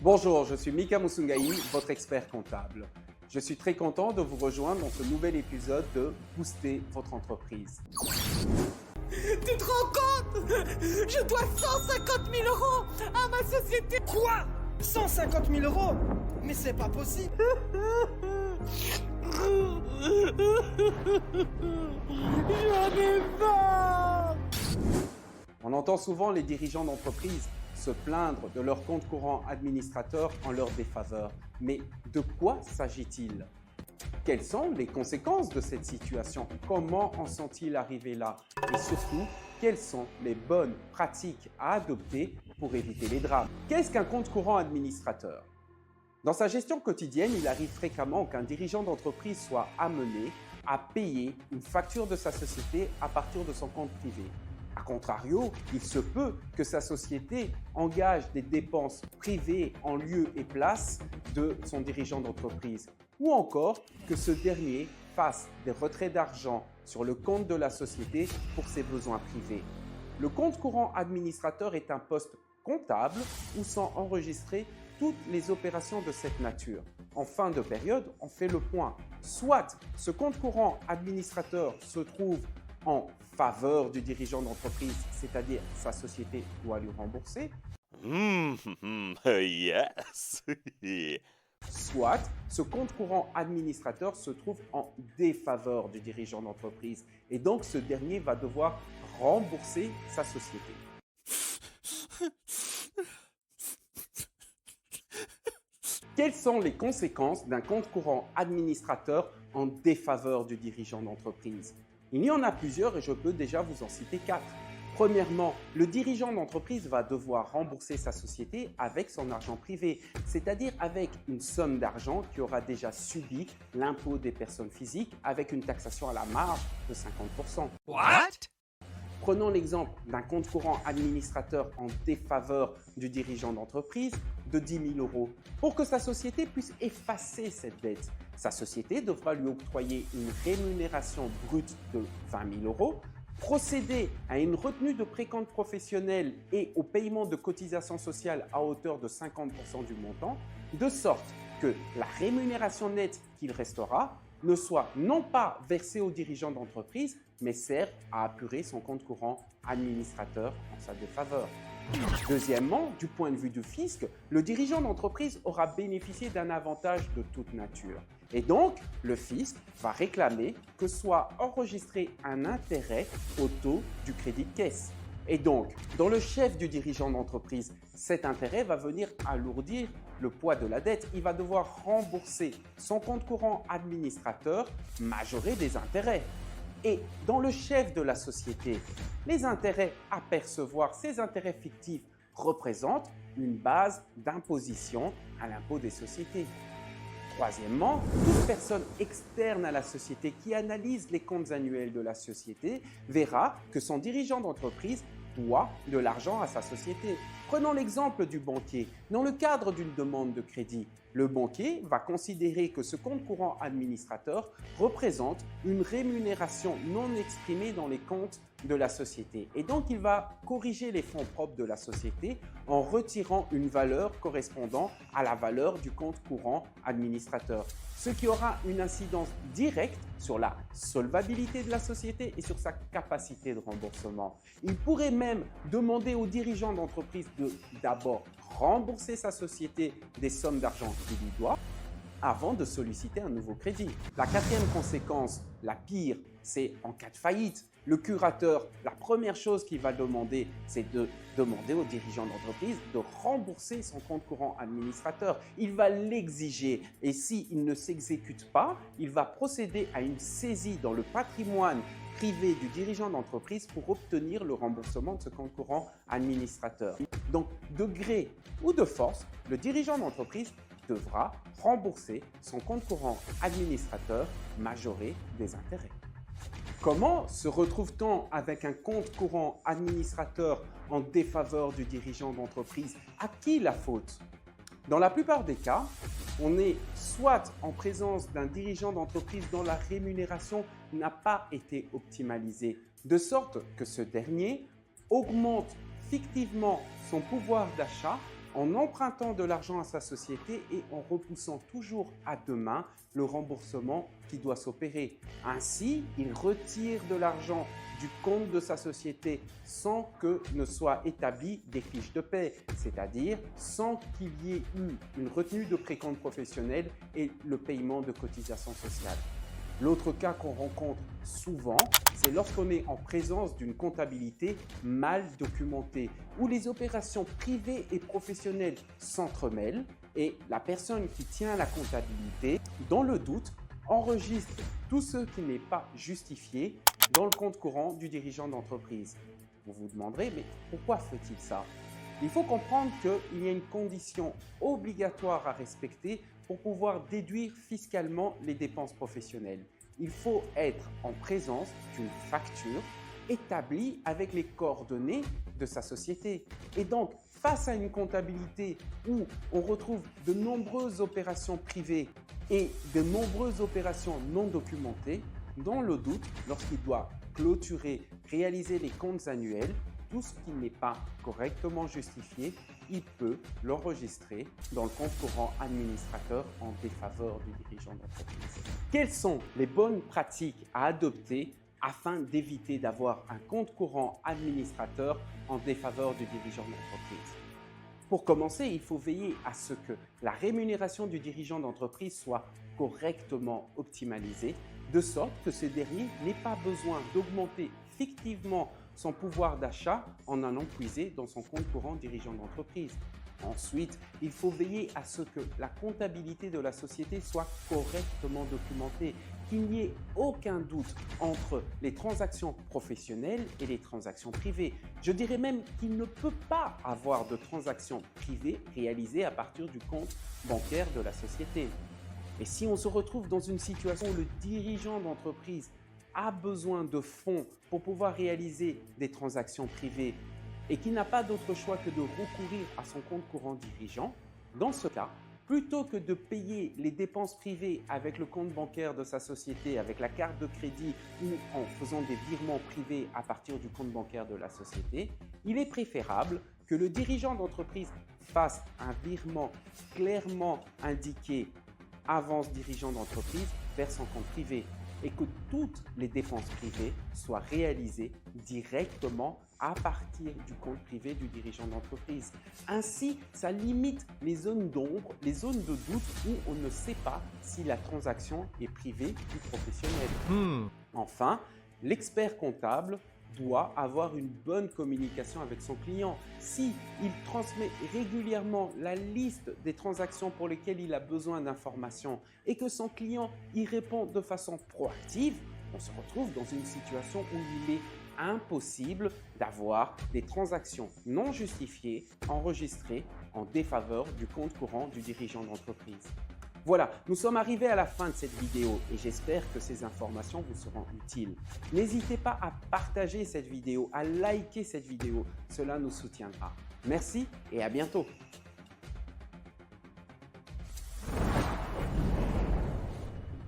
Bonjour, je suis Mika Musungai, votre expert comptable. Je suis très content de vous rejoindre dans ce nouvel épisode de Booster votre entreprise. Tu te rends compte? Je dois 150 000 € à ma société. Quoi? 150 000 €? Mais c'est pas possible. J'en ai marre. On entend souvent les dirigeants d'entreprise se plaindre de leur compte courant administrateur en leur défaveur. Mais de quoi s'agit-il? Quelles sont les conséquences de cette situation? Comment en sont-ils arrivés là? Et surtout, quelles sont les bonnes pratiques à adopter pour éviter les drames? Qu'est-ce qu'un compte courant administrateur? Dans sa gestion quotidienne, il arrive fréquemment qu'un dirigeant d'entreprise soit amené à payer une facture de sa société à partir de son compte privé. A contrario, il se peut que sa société engage des dépenses privées en lieu et place de son dirigeant d'entreprise, ou encore que ce dernier fasse des retraits d'argent sur le compte de la société pour ses besoins privés. Le compte courant administrateur est un poste comptable où sont enregistrées toutes les opérations de cette nature. En fin de période, on fait le point. Soit ce compte courant administrateur se trouve en faveur du dirigeant d'entreprise, c'est-à-dire sa société doit lui rembourser. Yes. Soit ce compte courant administrateur se trouve en défaveur du dirigeant d'entreprise et donc ce dernier va devoir rembourser sa société. Quelles sont les conséquences d'un compte courant administrateur en défaveur du dirigeant d'entreprise? Il y en a plusieurs et je peux déjà vous en citer 4. Premièrement, le dirigeant d'entreprise va devoir rembourser sa société avec son argent privé, c'est-à-dire avec une somme d'argent qui aura déjà subi l'impôt des personnes physiques avec une taxation à la marge de 50%. What? Prenons l'exemple d'un compte courant administrateur en défaveur du dirigeant d'entreprise de 10 000 €. Pour que sa société puisse effacer cette dette, sa société devra lui octroyer une rémunération brute de 20 000 €, procéder à une retenue de précompte professionnel et au paiement de cotisations sociales à hauteur de 50% du montant, de sorte que la rémunération nette qu'il restera ne soit non pas versée au dirigeant d'entreprise, mais sert à apurer son compte courant administrateur en sa défaveur. Deuxièmement, du point de vue du fisc, le dirigeant d'entreprise aura bénéficié d'un avantage de toute nature. Et donc, le fisc va réclamer que soit enregistré un intérêt au taux du crédit de caisse. Et donc, dans le chef du dirigeant d'entreprise, cet intérêt va venir alourdir le poids de la dette. Il va devoir rembourser son compte courant administrateur majoré des intérêts. Et dans le chef de la société, les intérêts à percevoir, ces intérêts fictifs, représentent une base d'imposition à l'impôt des sociétés. Troisièmement, toute personne externe à la société qui analyse les comptes annuels de la société verra que son dirigeant d'entreprise doit de l'argent à sa société. Prenons l'exemple du banquier. Dans le cadre d'une demande de crédit, le banquier va considérer que ce compte courant administrateur représente une rémunération non exprimée dans les comptes de la société. Et donc, il va corriger les fonds propres de la société en retirant une valeur correspondant à la valeur du compte courant administrateur, ce qui aura une incidence directe sur la solvabilité de la société et sur sa capacité de remboursement. Il pourrait même demander aux dirigeants d'entreprise de d'abord rembourser sa société des sommes d'argent qu'il lui doit avant de solliciter un nouveau crédit. La quatrième conséquence, la pire, c'est en cas de faillite. Le curateur, la première chose qu'il va demander, c'est de demander au dirigeant d'entreprise de rembourser son compte courant administrateur. Il va l'exiger et s'il ne s'exécute pas, il va procéder à une saisie dans le patrimoine privé du dirigeant d'entreprise pour obtenir le remboursement de ce compte courant administrateur. Donc, de gré ou de force, le dirigeant d'entreprise devra rembourser son compte courant administrateur majoré des intérêts. Comment se retrouve-t-on avec un compte courant administrateur en défaveur du dirigeant d'entreprise? À qui la faute? Dans la plupart des cas, on est soit en présence d'un dirigeant d'entreprise dont la rémunération n'a pas été optimalisée, de sorte que ce dernier augmente fictivement son pouvoir d'achat en empruntant de l'argent à sa société et en repoussant toujours à demain le remboursement qui doit s'opérer. Ainsi, il retire de l'argent du compte de sa société sans que ne soient établies des fiches de paie, c'est-à-dire sans qu'il y ait eu une retenue de précompte professionnel et le paiement de cotisations sociales. L'autre cas qu'on rencontre souvent, c'est lorsqu'on est en présence d'une comptabilité mal documentée, où les opérations privées et professionnelles s'entremêlent et la personne qui tient la comptabilité, dans le doute, enregistre tout ce qui n'est pas justifié dans le compte courant du dirigeant d'entreprise. Vous vous demanderez, mais pourquoi fait-il ça? Il faut comprendre qu'il y a une condition obligatoire à respecter pour pouvoir déduire fiscalement les dépenses professionnelles. Il faut être en présence d'une facture établie avec les coordonnées de sa société. Et donc, face à une comptabilité où on retrouve de nombreuses opérations privées et de nombreuses opérations non documentées, dans le doute, lorsqu'il doit clôturer, réaliser les comptes annuels, tout ce qui n'est pas correctement justifié, il peut l'enregistrer dans le compte courant administrateur en défaveur du dirigeant d'entreprise. Quelles sont les bonnes pratiques à adopter afin d'éviter d'avoir un compte courant administrateur en défaveur du dirigeant d'entreprise? Pour commencer, il faut veiller à ce que la rémunération du dirigeant d'entreprise soit correctement optimalisée, de sorte que ce dernier n'ait pas besoin d'augmenter fictivement son pouvoir d'achat en allant puiser dans son compte courant dirigeant d'entreprise. Ensuite, il faut veiller à ce que la comptabilité de la société soit correctement documentée, qu'il n'y ait aucun doute entre les transactions professionnelles et les transactions privées. Je dirais même qu'il ne peut pas avoir de transactions privées réalisées à partir du compte bancaire de la société. Et si on se retrouve dans une situation où le dirigeant d'entreprise a besoin de fonds pour pouvoir réaliser des transactions privées et qui n'a pas d'autre choix que de recourir à son compte courant dirigeant, dans ce cas, plutôt que de payer les dépenses privées avec le compte bancaire de sa société, avec la carte de crédit ou en faisant des virements privés à partir du compte bancaire de la société, il est préférable que le dirigeant d'entreprise fasse un virement clairement indiqué avance dirigeant d'entreprise vers son compte privé et que toutes les dépenses privées soient réalisées directement à partir du compte privé du dirigeant d'entreprise. Ainsi, ça limite les zones d'ombre, les zones de doute où on ne sait pas si la transaction est privée ou professionnelle. Enfin, l'expert comptable doit avoir une bonne communication avec son client. Si il transmet régulièrement la liste des transactions pour lesquelles il a besoin d'informations et que son client y répond de façon proactive, on se retrouve dans une situation où il est impossible d'avoir des transactions non justifiées enregistrées en défaveur du compte courant du dirigeant d'entreprise. Voilà, nous sommes arrivés à la fin de cette vidéo et j'espère que ces informations vous seront utiles. N'hésitez pas à partager cette vidéo, à liker cette vidéo, cela nous soutiendra. Merci et à bientôt.